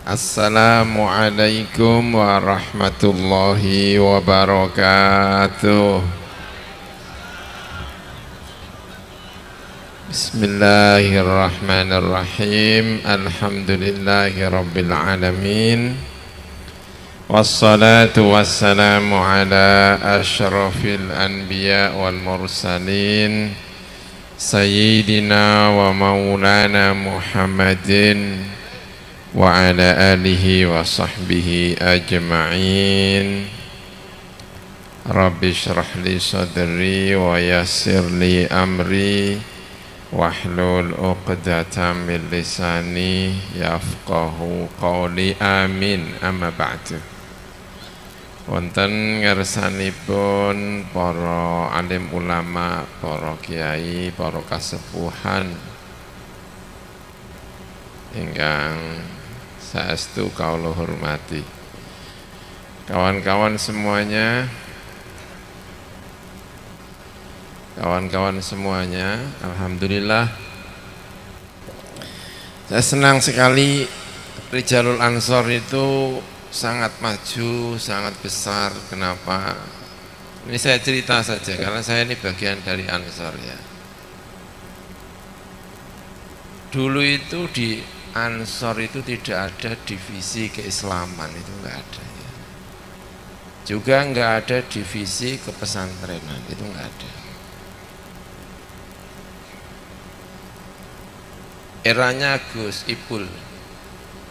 Assalamualaikum warahmatullahi wabarakatuh. Bismillahirrahmanirrahim. Alhamdulillahi rabbil alamin. Wassalatu wassalamu ala asyrafil anbiya wal mursalin Sayyidina wa maulana Muhammadin wa ala alihi wa sahbihi ajma'in. Rabbi shrah li sadri wa yassir li amri wahlul 'uqdatam min lisani yafqahu qawli. Amin. Amma ba'du. Wonten ngersanipun para alim ulama, para kiai, para kasepuhan ingkang saestu kaula hormati, kawan-kawan semuanya, alhamdulillah saya senang sekali. Rijalul Ansor itu sangat maju, sangat besar. Kenapa? Ini saya cerita saja karena saya ini bagian dari Ansor ya. Dulu itu di Ansor itu tidak ada divisi keislaman, itu enggak ada ya. Juga enggak ada divisi kepesantrenan, itu enggak ada. Eranya Gus Ipul,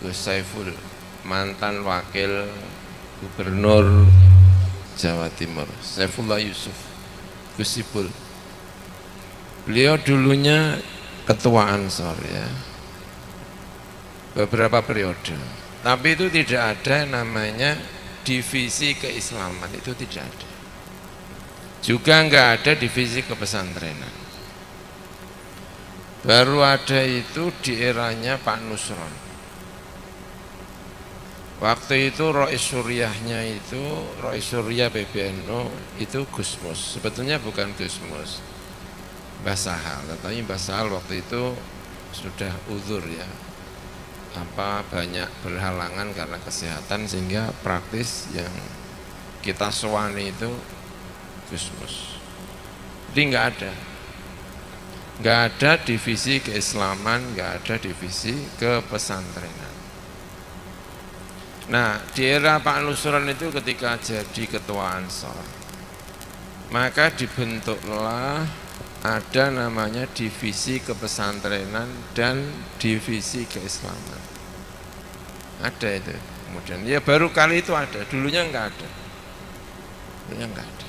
Gus Saiful, mantan wakil gubernur Jawa Timur, Saifullah Yusuf, Gus Ipul. Beliau dulunya ketua Ansor ya, beberapa periode, tapi itu tidak ada namanya divisi keislaman, itu tidak ada. Juga enggak ada divisi kepesantrenan. Baru ada itu di eranya Pak Nusron. Waktu itu Rois Suriahnya itu, Rois Suriah PBNU itu Gusmus. Sebetulnya bukan Gusmus, Mbah Sahal, tetapi Mbah Sahal waktu itu sudah uzur ya, banyak berhalangan karena kesehatan, sehingga praktis yang kita sewani itu Gusmus. Jadi nggak ada divisi keislaman, nggak ada divisi kepesantrenan. Nah, di era Pak Nusron itu ketika jadi ketua Ansor, maka dibentuklah ada namanya divisi kepesantrenan dan divisi keislaman. Ada itu. Kemudian ya baru kali itu ada, dulunya enggak ada. Dulunya enggak ada.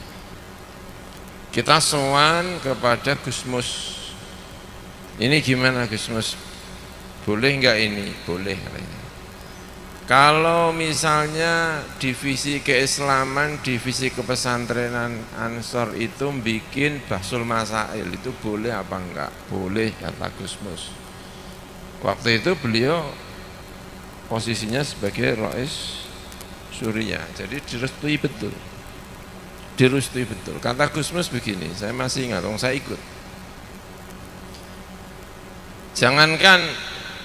Kita sowan kepada Gusmus. Ini gimana Gusmus? Boleh enggak ini? Boleh. Kalau misalnya divisi keislaman, divisi kepesantrenan Ansor itu bikin Bahsul Masail, itu boleh apa enggak? Boleh, kata Gusmus. Waktu itu beliau posisinya sebagai Rois Suriah, jadi direstui betul. Kata Gusmus begini, saya masih ingat, saya ikut. Jangankan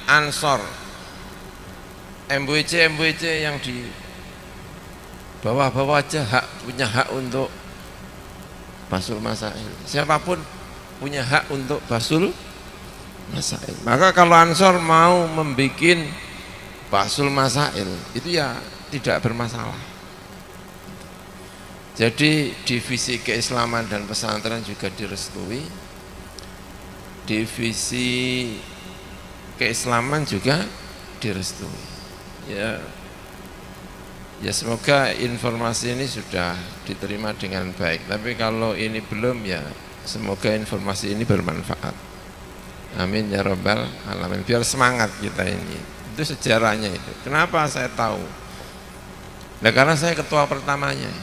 Ansor, MWC yang di bawah-bawah aja punya hak untuk Bahsul Masail. Siapapun punya hak untuk Bahsul Masail. Maka kalau Ansor mau membuat Bahsul Masail, itu ya tidak bermasalah. Jadi divisi keislaman dan pesantren juga direstui. Divisi keislaman juga direstui. Ya semoga informasi ini sudah diterima dengan baik. Tapi kalau ini belum, ya semoga informasi ini bermanfaat. Amin ya rabbal alamin. Biar semangat kita ini. Itu sejarahnya itu. Kenapa saya tahu? Nah, karena saya ketua pertamanya.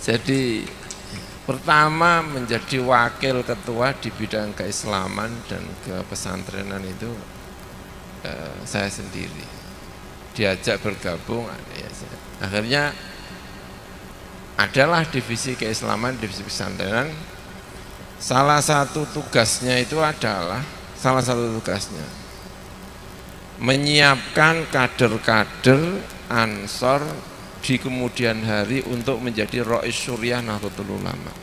Jadi pertama menjadi wakil ketua di bidang keislaman dan kepesantrenan itu saya sendiri. Diajak bergabung, ya, akhirnya adalah divisi keislaman, divisi pesantrenan. salah satu tugasnya itu adalah menyiapkan kader-kader Ansor di kemudian hari untuk menjadi Rais Syuriah Nahdlatul Ulama.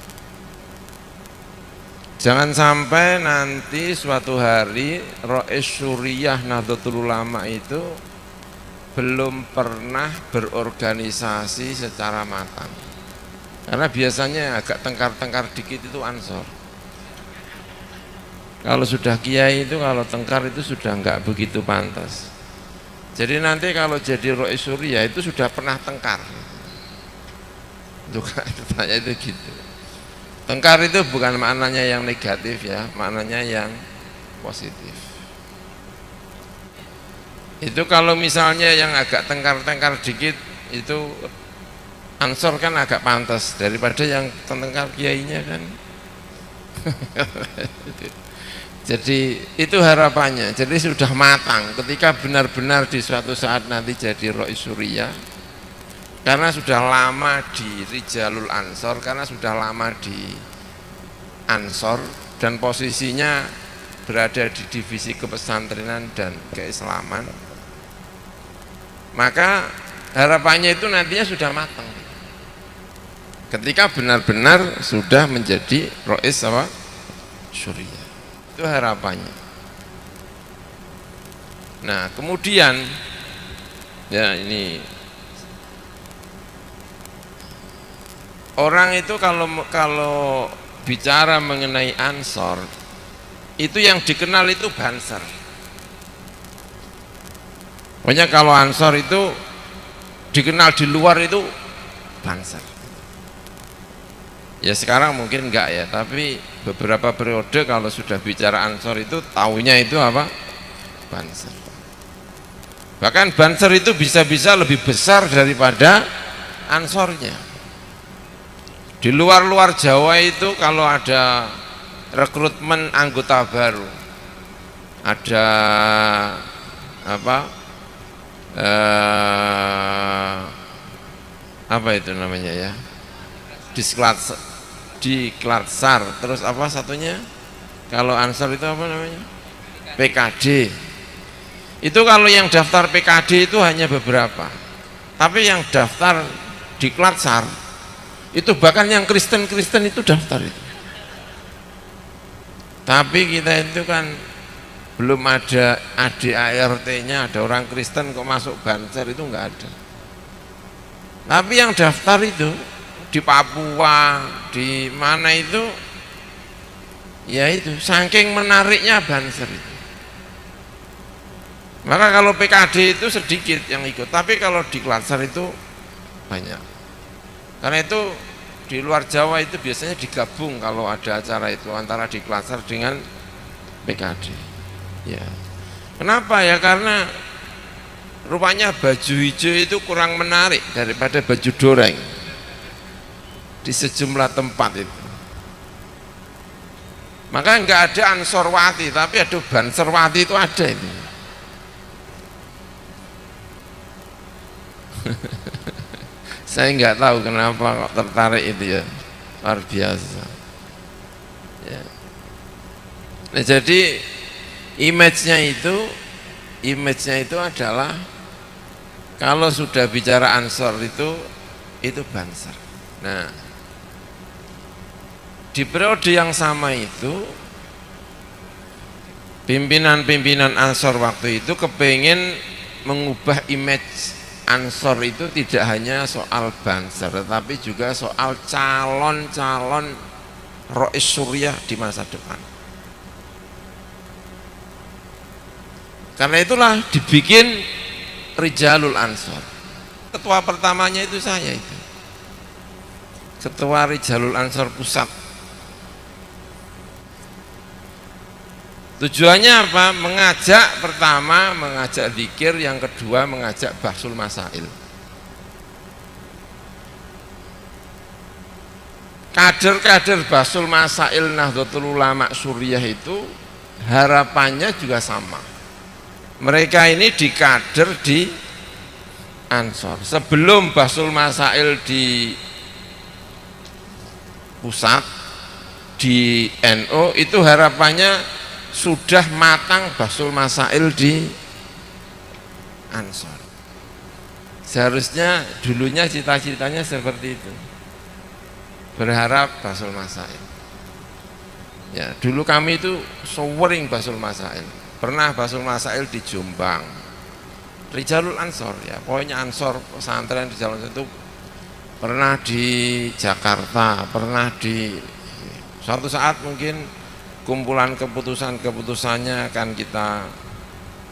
Jangan sampai nanti suatu hari Rais Syuriah Nahdlatul Ulama itu belum pernah berorganisasi secara matang. Karena biasanya agak tengkar-tengkar dikit itu Ansor. Kalau sudah kiai itu kalau tengkar itu sudah enggak begitu pantas. Jadi nanti kalau jadi Rais Syuriah itu sudah pernah tengkar. Itu kan tanya itu gitu. Tengkar itu bukan maknanya yang negatif ya, maknanya yang positif. Itu kalau misalnya yang agak tengkar-tengkar dikit itu Ansor kan agak pantas daripada yang tengkar kiainya kan. Jadi itu harapannya. Jadi sudah matang ketika benar-benar di suatu saat nanti jadi Rais Syuriah. Karena sudah lama di Rijalul Ansor, karena sudah lama di Ansor dan posisinya berada di divisi kepesantrenan dan keislaman, maka harapannya itu nantinya sudah matang ketika benar-benar sudah menjadi Rais Syuriah. Itu harapannya. Nah kemudian ya ini orang itu kalau bicara mengenai Ansor itu yang dikenal itu Banser. Pokoknya kalau Ansor itu dikenal di luar itu Banser. Ya sekarang mungkin enggak ya, tapi beberapa periode kalau sudah bicara Ansor itu taunya itu apa? Banser. Bahkan Banser itu bisa-bisa lebih besar daripada Ansornya. Di luar-luar Jawa itu kalau ada rekrutmen anggota baru, ada apa itu namanya ya, Diklatsar, terus apa satunya kalau Ansor itu apa namanya, PKD. Itu kalau yang daftar PKD itu hanya beberapa, tapi yang daftar Diklatsar itu bahkan yang Kristen-Kristen itu daftar itu. Tapi kita itu kan belum ada ADART-nya, ada orang Kristen kok masuk Banser itu enggak ada. Tapi yang daftar itu di Papua, di mana itu, ya itu saking menariknya Banser itu. Maka kalau PKD itu sedikit yang ikut, tapi kalau di Klatsar itu banyak. Karena itu di luar Jawa itu biasanya digabung kalau ada acara itu antara di Klatsar dengan PKD. Ya. Kenapa ya? Karena rupanya baju hijau itu kurang menarik daripada baju doreng di sejumlah tempat itu. Maka enggak ada Ansorwati, tapi ada Banserwati itu ada itu. Saya nggak tahu kenapa kok tertarik itu ya, luar biasa ya. Nah, jadi image-nya itu adalah kalau sudah bicara Ansor itu Banser. Nah di periode yang sama itu pimpinan-pimpinan Ansor waktu itu kepengen mengubah image Ansor itu tidak hanya soal Banser, tetapi juga soal calon-calon Rais Syuriah di masa depan. Karena itulah dibikin Rijalul Ansor. Ketua pertamanya itu saya itu. Ketua Rijalul Ansor Pusat. Tujuannya apa? Pertama mengajak zikir, yang kedua mengajak bahsul masail. Kader-kader bahsul masail Nahdlatul Ulama Syuriah itu harapannya juga sama. Mereka ini dikader di Ansor. Sebelum bahsul masail di pusat, di NU itu harapannya sudah matang Bahsul Masail di Ansor. Seharusnya dulunya cita-citanya seperti itu, berharap Bahsul Masail. Ya, dulu kami itu sering Bahsul Masail. Pernah Bahsul Masail di Jombang, Rijalul Ansor, ya pokoknya Ansor pesantren di Jalan itu. Pernah di Jakarta, pernah di suatu saat mungkin kumpulan keputusannya akan kita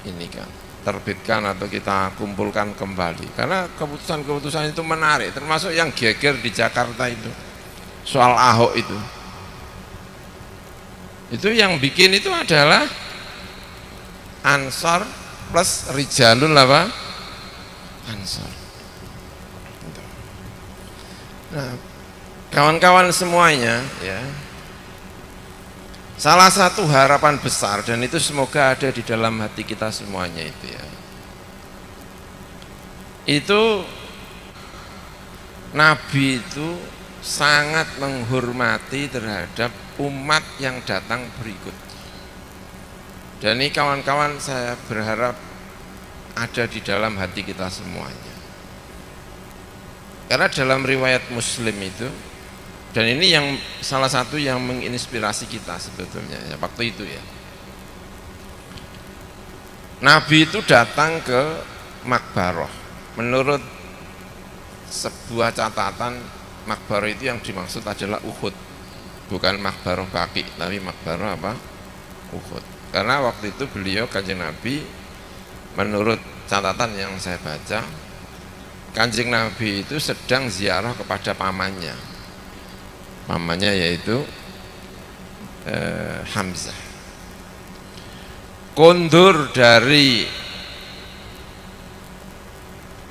ini kan terbitkan atau kita kumpulkan kembali, karena keputusan itu menarik, termasuk yang geger di Jakarta itu soal Ahok itu yang bikin itu adalah Ansor plus Rijalul apa? Ansor. Nah, kawan-kawan semuanya ya, salah satu harapan besar, dan itu semoga ada di dalam hati kita semuanya itu ya, itu Nabi itu sangat menghormati terhadap umat yang datang berikut. Dan ini kawan-kawan saya berharap ada di dalam hati kita semuanya. Karena dalam riwayat Muslim itu, dan ini yang salah satu yang menginspirasi kita sebetulnya ya, waktu itu ya, Nabi itu datang ke Makbaroh. Menurut sebuah catatan, Makbaroh itu yang dimaksud adalah Uhud, bukan Makbaroh Baqi, tapi Makbaroh apa? Uhud. Karena waktu itu beliau Kanjeng Nabi, menurut catatan yang saya baca, Kanjeng Nabi itu sedang ziarah kepada pamannya yaitu Hamzah. Kondur dari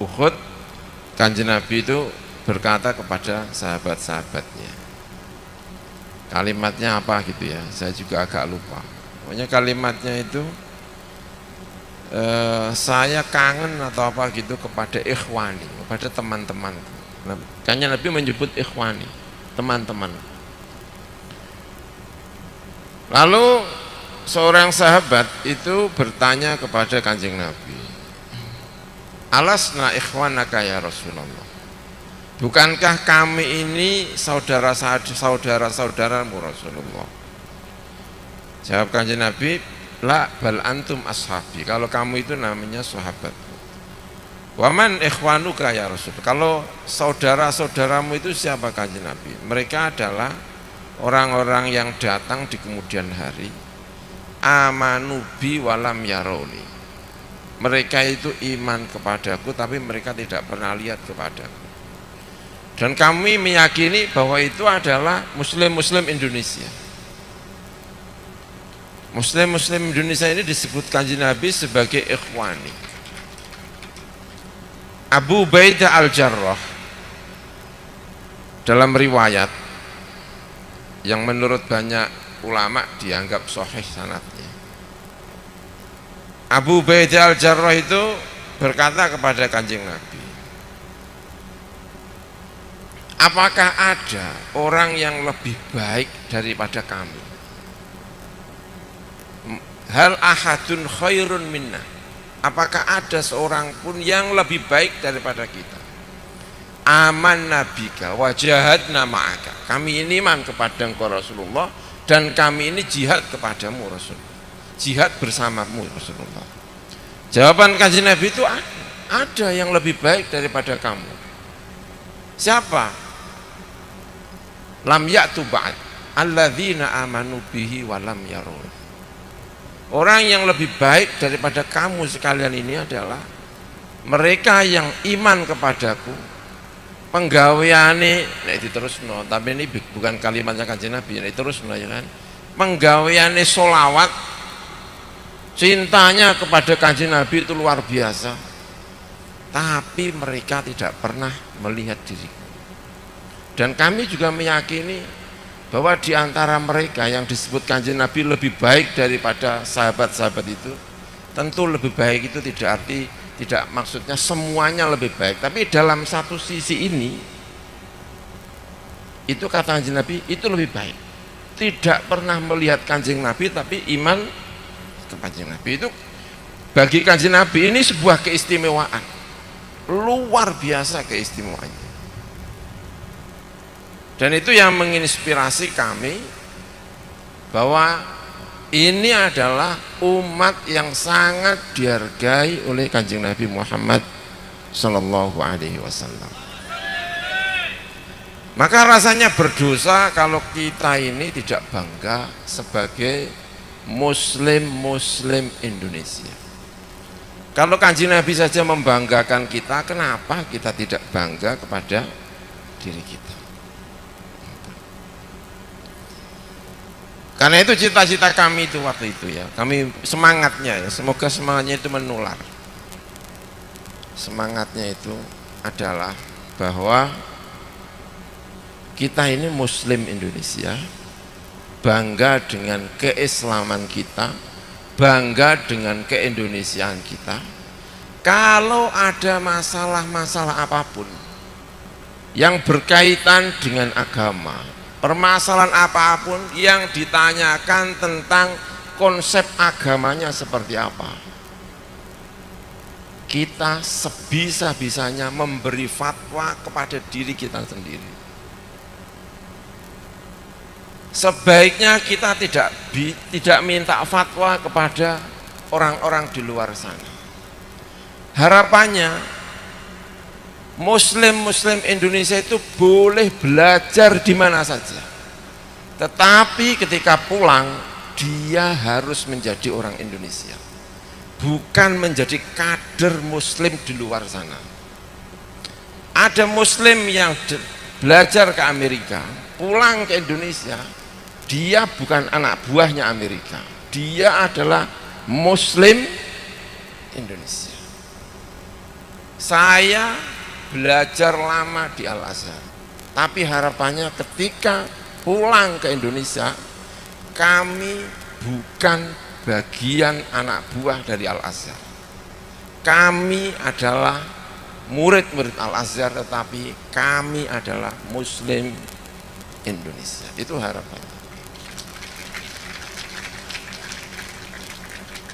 Uhud, Kanjeng Nabi itu berkata kepada sahabat-sahabatnya, kalimatnya apa gitu ya, saya juga agak lupa. Pokoknya kalimatnya itu saya kangen atau apa gitu kepada ikhwani, kepada teman-teman. Kanjeng Nabi menyebut ikhwani, teman-teman. Lalu seorang sahabat itu bertanya kepada Kanjeng Nabi, alasna ikhwanaka ya Rasulullah, bukankah kami ini saudara-saudaramu Rasulullah? Jawab Kanjeng Nabi, la bal antum ashabi, kalau kamu itu namanya sahabatku. Waman ikhwanuka ya Rasul, kalau saudara-saudaramu itu siapa Kanjeng Nabi? Mereka adalah orang-orang yang datang di kemudian hari, amanubi walam yaroni, mereka itu iman kepadaku tapi mereka tidak pernah lihat kepadaku. Dan kami meyakini bahwa itu adalah muslim-muslim Indonesia. Muslim-muslim Indonesia ini disebut Kanjeng Nabi sebagai ikhwani. Abu Ubaidah Al-Jarrah dalam riwayat yang menurut banyak ulama dianggap sahih sanadnya, Abu Ubaidah Al-Jarrah itu berkata kepada Kanjeng Nabi, apakah ada orang yang lebih baik daripada kami? Hal ahadun khairun minna, apakah ada seorang pun yang lebih baik daripada kita? Aman nabika wajahadna ma'aka, kami ini iman kepada engkau Rasulullah, dan kami ini jihad kepadamu Rasulullah, jihad bersamamu Rasulullah. Jawaban Kanjeng Nabi itu ada yang lebih baik daripada kamu. Siapa? Lam ya'tu ba'd alladzina amanu bihi wa lam yarun. Orang yang lebih baik daripada kamu sekalian ini adalah mereka yang iman kepadaku, penggaweane nek diterusno, tapi ini bukan kalimatnya Kanjeng Nabi, nek diterusno ya kan, penggaweane solawat, cintanya kepada Kanjeng Nabi itu luar biasa, tapi mereka tidak pernah melihat diriku. Dan kami juga meyakini bahwa di antara mereka yang disebut Kanjeng Nabi lebih baik daripada sahabat-sahabat itu, tentu lebih baik itu tidak maksudnya semuanya lebih baik, tapi dalam satu sisi ini itu kata Kanjeng Nabi itu lebih baik. tidak pernah melihat Kanjeng Nabi tapi iman ke Kanjeng Nabi. Itu bagi Kanjeng Nabi ini sebuah keistimewaan, luar biasa keistimewaannya. Dan itu yang menginspirasi kami bahwa ini adalah umat yang sangat dihargai oleh Kanjeng Nabi Muhammad Sallallahu Alaihi Wasallam. Maka rasanya berdosa kalau kita ini tidak bangga sebagai Muslim Indonesia. Kalau Kanjeng Nabi saja membanggakan kita, kenapa kita tidak bangga kepada diri kita? Karena itu cita-cita kami itu waktu itu ya, kami semangatnya ya, semoga semangatnya itu menular. Semangatnya itu adalah bahwa kita ini Muslim Indonesia, bangga dengan keislaman kita, bangga dengan keindonesiaan kita. Kalau ada masalah-masalah apapun yang berkaitan dengan agama, permasalahan apapun yang ditanyakan tentang konsep agamanya seperti apa, kita sebisa-bisanya memberi fatwa kepada diri kita sendiri. Sebaiknya kita tidak minta fatwa kepada orang-orang di luar sana. Harapannya Muslim Indonesia itu boleh belajar di mana saja, tetapi ketika pulang dia harus menjadi orang Indonesia, bukan menjadi kader Muslim di luar sana. Ada Muslim yang belajar ke Amerika, pulang ke Indonesia, dia bukan anak buahnya Amerika, dia adalah Muslim Indonesia. Saya belajar lama di Al-Azhar, tapi harapannya ketika pulang ke Indonesia, kami bukan bagian anak buah dari Al-Azhar. Kami adalah murid-murid Al-Azhar, tetapi kami adalah Muslim Indonesia. Itu harapannya.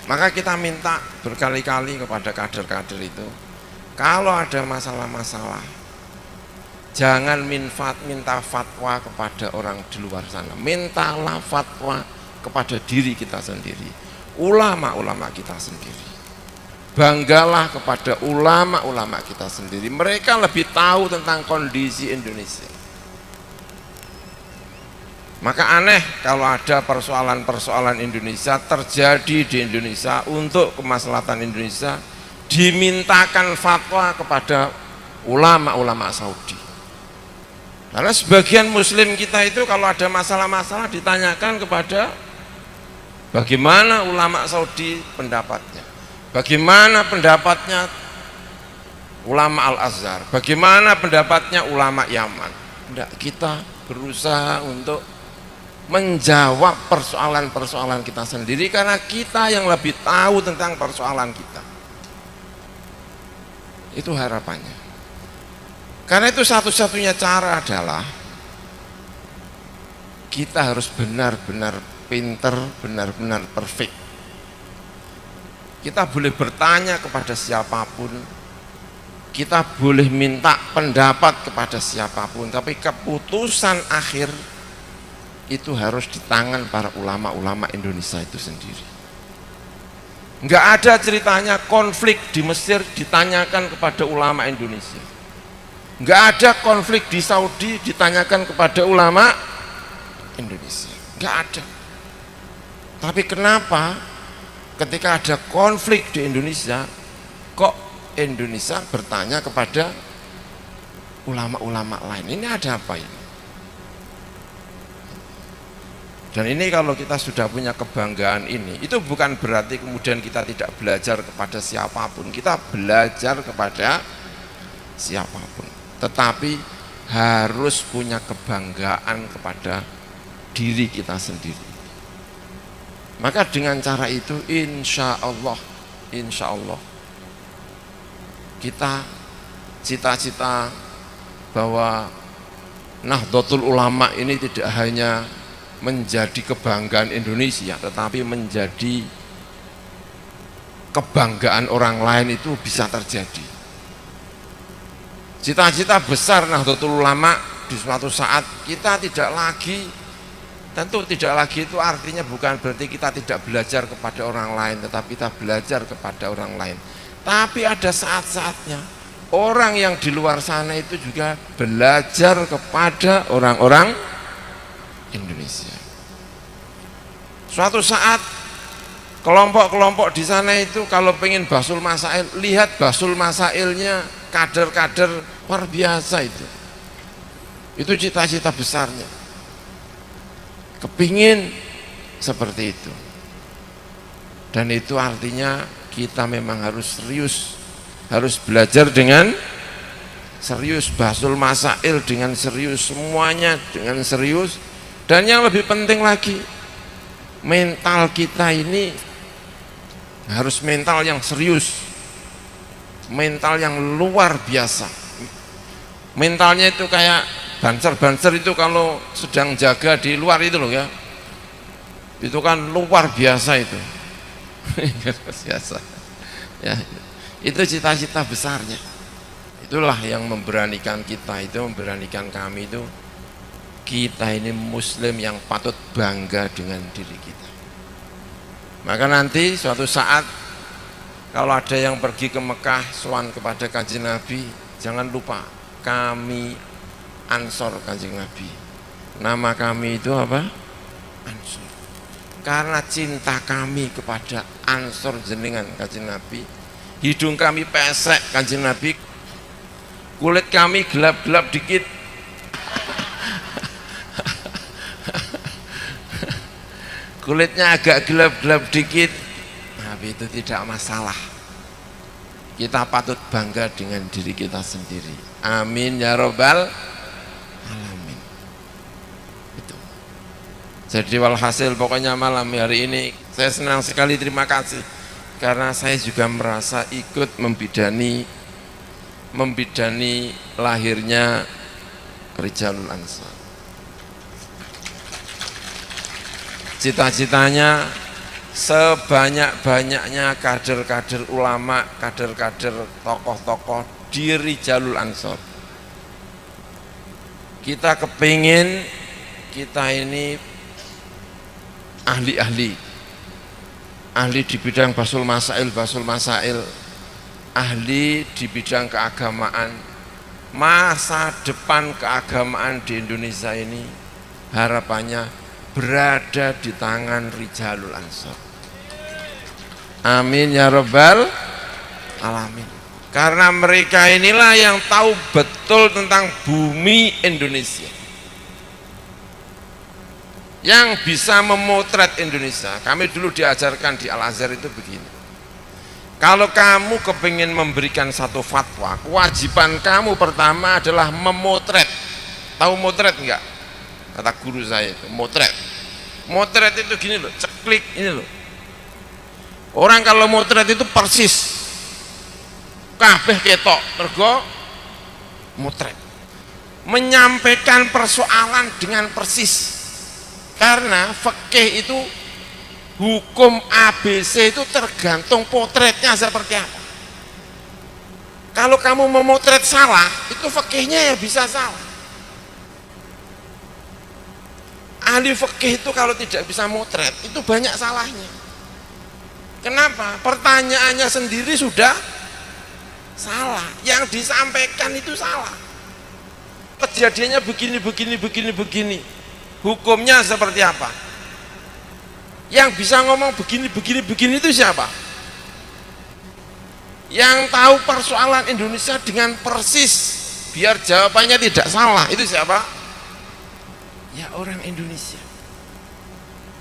Maka kita minta berkali-kali kepada kader-kader itu, kalau ada masalah-masalah, jangan minta fatwa kepada orang di luar sana, mintalah fatwa kepada diri kita sendiri, ulama-ulama kita sendiri. Banggalah kepada ulama-ulama kita sendiri, mereka lebih tahu tentang kondisi Indonesia. Maka aneh kalau ada persoalan-persoalan Indonesia terjadi di Indonesia untuk kemaslahatan Indonesia, dimintakan fatwa kepada ulama-ulama Saudi. Karena sebagian Muslim kita itu kalau ada masalah-masalah ditanyakan kepada bagaimana ulama Saudi pendapatnya, bagaimana pendapatnya ulama Al-Azhar, bagaimana pendapatnya ulama Yaman. Tidak, kita berusaha untuk menjawab persoalan-persoalan kita sendiri karena kita yang lebih tahu tentang persoalan kita. Itu harapannya. Karena itu satu-satunya cara adalah kita harus benar-benar pinter, benar-benar perfect. Kita boleh bertanya kepada siapapun, kita boleh minta pendapat kepada siapapun, tapi keputusan akhir itu harus di tangan para ulama-ulama Indonesia itu sendiri. Enggak ada ceritanya konflik di Mesir ditanyakan kepada ulama Indonesia. Enggak ada konflik di Saudi ditanyakan kepada ulama Indonesia. Enggak ada. Tapi kenapa ketika ada konflik di Indonesia, kok Indonesia bertanya kepada ulama-ulama lain? Ini ada apa ini? Dan ini kalau kita sudah punya kebanggaan ini, itu bukan berarti kemudian kita tidak belajar kepada siapapun. Kita belajar kepada siapapun, tetapi harus punya kebanggaan kepada diri kita sendiri. Maka dengan cara itu insya Allah kita cita-cita bahwa Nahdlatul Ulama ini tidak hanya menjadi kebanggaan Indonesia, tetapi menjadi kebanggaan orang lain itu bisa terjadi. Cita-cita besar Nahdlatul Ulama di suatu saat kita tidak lagi, tentu tidak lagi itu artinya bukan berarti kita tidak belajar kepada orang lain, tetapi kita belajar kepada orang lain. Tapi ada saat-saatnya orang yang di luar sana itu juga belajar kepada orang-orang Indonesia. Suatu saat kelompok-kelompok di sana itu kalau pengen basul masail, lihat basul masailnya kader-kader luar biasa itu. Itu cita-cita besarnya. Kepingin seperti itu. Dan itu artinya kita memang harus serius, harus belajar dengan serius, basul masail dengan serius, semuanya dengan serius. Dan yang lebih penting lagi, mental kita ini harus mental yang serius, mental yang luar biasa. Mentalnya itu kayak banser-banser itu kalau sedang jaga di luar itu loh ya, itu kan luar biasa itu. Biasa ya, itu cita-cita besarnya. Itulah yang memberanikan kita, itu memberanikan kami itu, kita ini muslim yang patut bangga dengan diri kita. Maka nanti suatu saat kalau ada yang pergi ke Mekah sowan kepada Kanjeng Nabi, jangan lupa kami Ansor Kanjeng Nabi. Nama kami itu apa? Ansor. Karena cinta kami kepada Ansor jenengan Kanjeng Nabi, hidung kami pesek Kanjeng Nabi, kulit kami gelap-gelap dikit, kulitnya agak gelap-gelap dikit, tapi itu tidak masalah. Kita patut bangga dengan diri kita sendiri. Amin ya robbal alamin. Itu. Jadi walhasil pokoknya malam hari ini saya senang sekali, terima kasih, karena saya juga merasa ikut membidani lahirnya Rijalul Ansor. Cita-citanya sebanyak-banyaknya kader-kader ulama, kader-kader tokoh-tokoh di Rijalul Ansor. Kita kepingin kita ini ahli di bidang basul masail, ahli di bidang keagamaan. Masa depan keagamaan di Indonesia ini harapannya berada di tangan Rijalul Ansor. Amin ya robbal alamin. Karena mereka inilah yang tahu betul tentang bumi Indonesia, yang bisa memotret Indonesia. Kami dulu diajarkan di Al-Azhar itu begini, kalau kamu kepingin memberikan satu fatwa, kewajiban kamu pertama adalah memotret. Tahu motret enggak? Kata guru saya itu, motret itu gini loh, ceklik ini loh. Orang kalau motret itu persis kabeh ketok, mergo motret, menyampaikan persoalan dengan persis. Karena fikih itu hukum ABC itu tergantung potretnya seperti apa. Kalau kamu memotret salah, itu fikihnya ya bisa salah. Ahli fikih itu kalau tidak bisa motret itu banyak salahnya. Kenapa? Pertanyaannya sendiri sudah salah, yang disampaikan itu salah. Kejadiannya begini. Hukumnya seperti apa? Yang bisa ngomong begini itu siapa? Yang tahu persoalan Indonesia dengan persis biar jawabannya tidak salah, itu siapa? Ya orang Indonesia.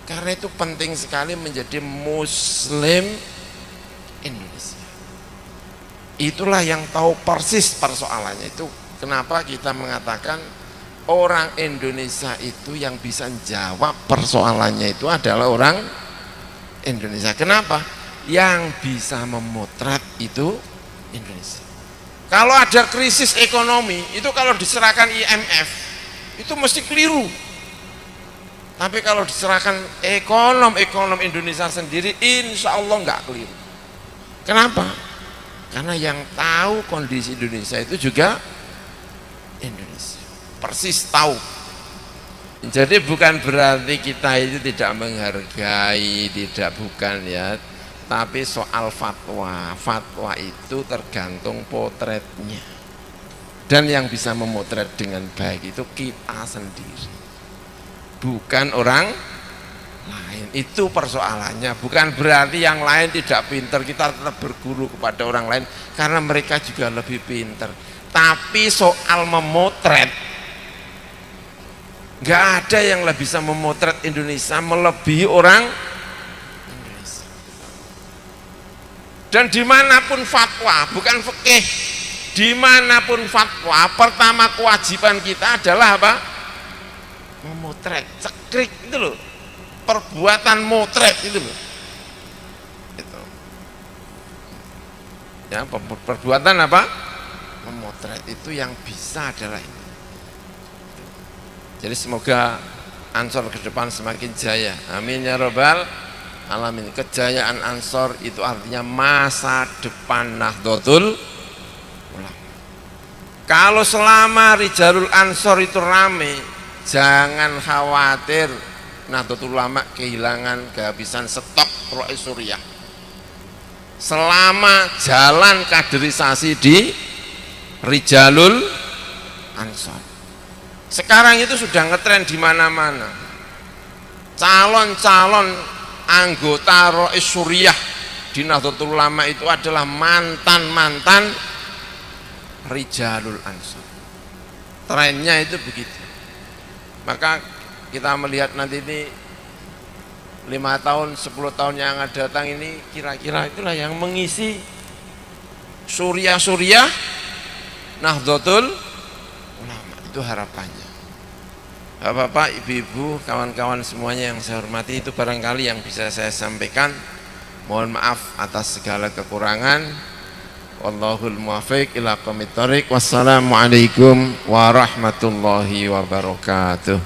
Karena itu penting sekali menjadi muslim Indonesia. Itulah yang tahu persis persoalannya. Itu kenapa kita mengatakan orang Indonesia itu yang bisa jawab persoalannya itu adalah orang Indonesia. Kenapa? Yang bisa memotret itu Indonesia. Kalau ada krisis ekonomi, itu kalau diserahkan IMF itu mesti keliru. Tapi kalau diserahkan ekonom Indonesia sendiri, insya Allah nggak keliru. Kenapa? Karena yang tahu kondisi Indonesia itu juga Indonesia, persis tahu. Jadi bukan berarti kita itu tidak menghargai, bukan ya. Tapi soal fatwa itu tergantung potretnya. Dan yang bisa memotret dengan baik itu kita sendiri, bukan orang lain. Itu persoalannya. Bukan berarti yang lain tidak pintar, kita tetap berguru kepada orang lain karena mereka juga lebih pintar. Tapi soal memotret, nggak ada yang bisa memotret Indonesia melebihi orang Indonesia. Dan dimanapun fatwa, bukan fikih, dimanapun fatwa, pertama kewajiban kita adalah apa? Memotret, cekrik itu loh, perbuatan motret itu loh, itu ya, perbuatan apa? Memotret itu yang bisa adalah ini. Jadi semoga Ansor ke depan semakin jaya, amin ya rabbal alamin. Kejayaan Ansor itu artinya masa depan Nahdlatul Ulama. Kalau selama Rijalul Ansor itu rame, jangan khawatir Nahdlatul Ulama kehabisan stok Rois Suriah. Selama jalan kaderisasi di Rijalul Ansor, sekarang itu sudah ngetren di mana-mana. Calon-calon anggota Rois Suriah di Nahdlatul Ulama itu adalah mantan-mantan Rijalul Ansor. Trennya itu begitu. Maka kita melihat nanti ini 5 tahun, 10 tahun yang akan datang ini, kira-kira itulah yang mengisi Suriah Nahdlatul Ulama. Itu harapannya. Bapak, ibu-ibu, kawan-kawan semuanya yang saya hormati, itu barangkali yang bisa saya sampaikan. Mohon maaf atas segala kekurangan. Wallahul muwaffiq ila aqwamit thoriq. Wassalamualaikum warahmatullahi wabarakatuh.